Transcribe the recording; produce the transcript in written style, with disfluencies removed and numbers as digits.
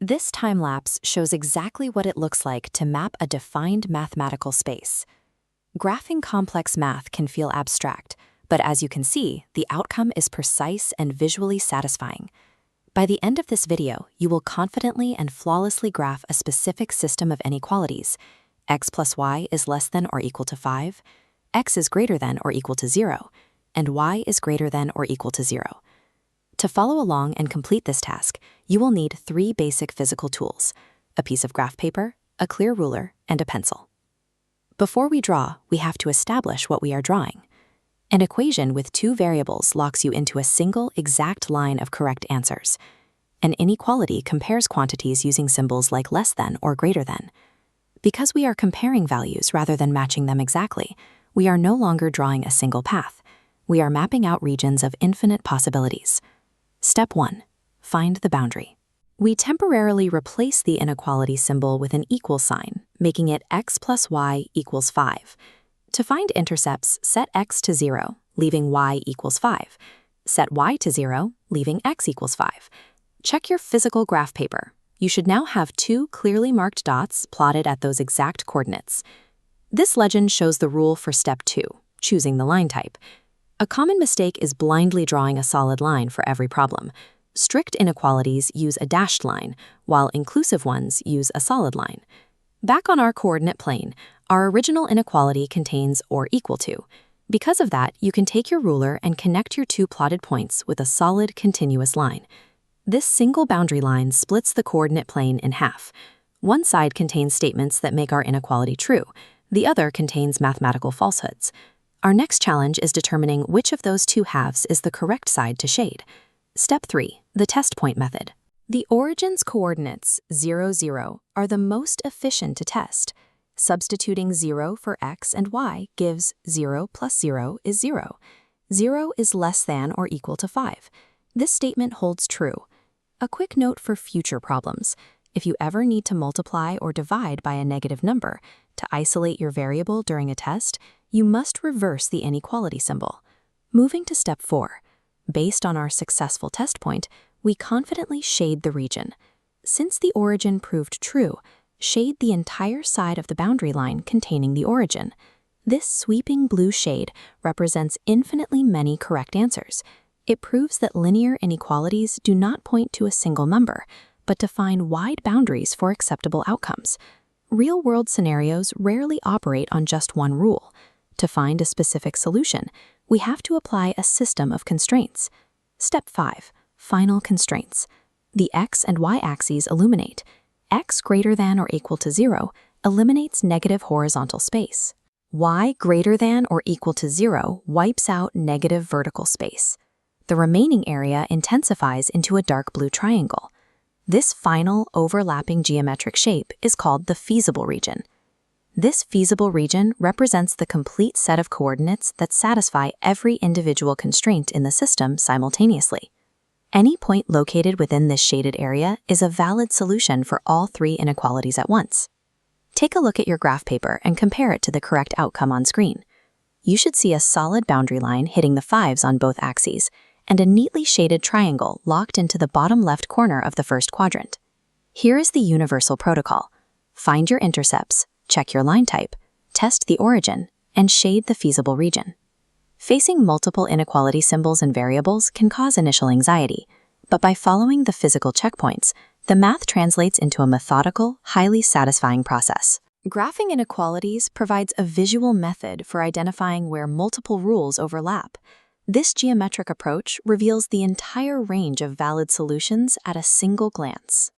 This time-lapse shows exactly what it looks like to map a defined mathematical space. Graphing complex math can feel abstract, but as you can see, the outcome is precise and visually satisfying. By the end of this video, you will confidently and flawlessly graph a specific system of inequalities. X plus y is less than or equal to 5, x is greater than or equal to 0, and y is greater than or equal to 0. To follow along and complete this task, you will need 3 basic physical tools: a piece of graph paper, a clear ruler, and a pencil. Before we draw, we have to establish what we are drawing. An equation with 2 variables locks you into a single exact line of correct answers. An inequality compares quantities using symbols like less than or greater than. Because we are comparing values rather than matching them exactly, we are no longer drawing a single path. We are mapping out regions of infinite possibilities. Step 1. Find the boundary. We temporarily replace the inequality symbol with an equal sign, making it x plus y equals 5. To find intercepts, set x to 0, leaving y equals 5. Set y to 0, leaving x equals 5. Check your physical graph paper. You should now have 2 clearly marked dots plotted at those exact coordinates. This legend shows the rule for step 2, choosing the line type. A common mistake is blindly drawing a solid line for every problem. Strict inequalities use a dashed line, while inclusive ones use a solid line. Back on our coordinate plane, our original inequality contains or equal to. Because of that, you can take your ruler and connect your 2 plotted points with a solid, continuous line. This single boundary line splits the coordinate plane in half. One side contains statements that make our inequality true. The other contains mathematical falsehoods. Our next challenge is determining which of those 2 halves is the correct side to shade. Step 3. The test point method. The origin's coordinates, 0, 0, are the most efficient to test. Substituting 0 for x and y gives 0 plus 0 is 0. 0 is less than or equal to 5. This statement holds true. A quick note for future problems. If you ever need to multiply or divide by a negative number to isolate your variable during a test, you must reverse the inequality symbol. Moving to step 4. Based on our successful test point, we confidently shade the region. Since the origin proved true, shade the entire side of the boundary line containing the origin. This sweeping blue shade represents infinitely many correct answers. It proves that linear inequalities do not point to a single number, but define wide boundaries for acceptable outcomes. Real-world scenarios rarely operate on just one rule. To find a specific solution, we have to apply a system of constraints. Step 5. Final constraints. The x and y axes illuminate. X greater than or equal to 0 eliminates negative horizontal space. Y greater than or equal to 0 wipes out negative vertical space. The remaining area intensifies into a dark blue triangle. This final overlapping geometric shape is called the feasible region. This feasible region represents the complete set of coordinates that satisfy every individual constraint in the system simultaneously. Any point located within this shaded area is a valid solution for all 3 inequalities at once. Take a look at your graph paper and compare it to the correct outcome on screen. You should see a solid boundary line hitting the 5s on both axes, and a neatly shaded triangle locked into the bottom left corner of the first quadrant. Here is the universal protocol. Find your intercepts, check your line type, test the origin, and shade the feasible region. Facing multiple inequality symbols and variables can cause initial anxiety, but by following the physical checkpoints, the math translates into a methodical, highly satisfying process. Graphing inequalities provides a visual method for identifying where multiple rules overlap. This geometric approach reveals the entire range of valid solutions at a single glance.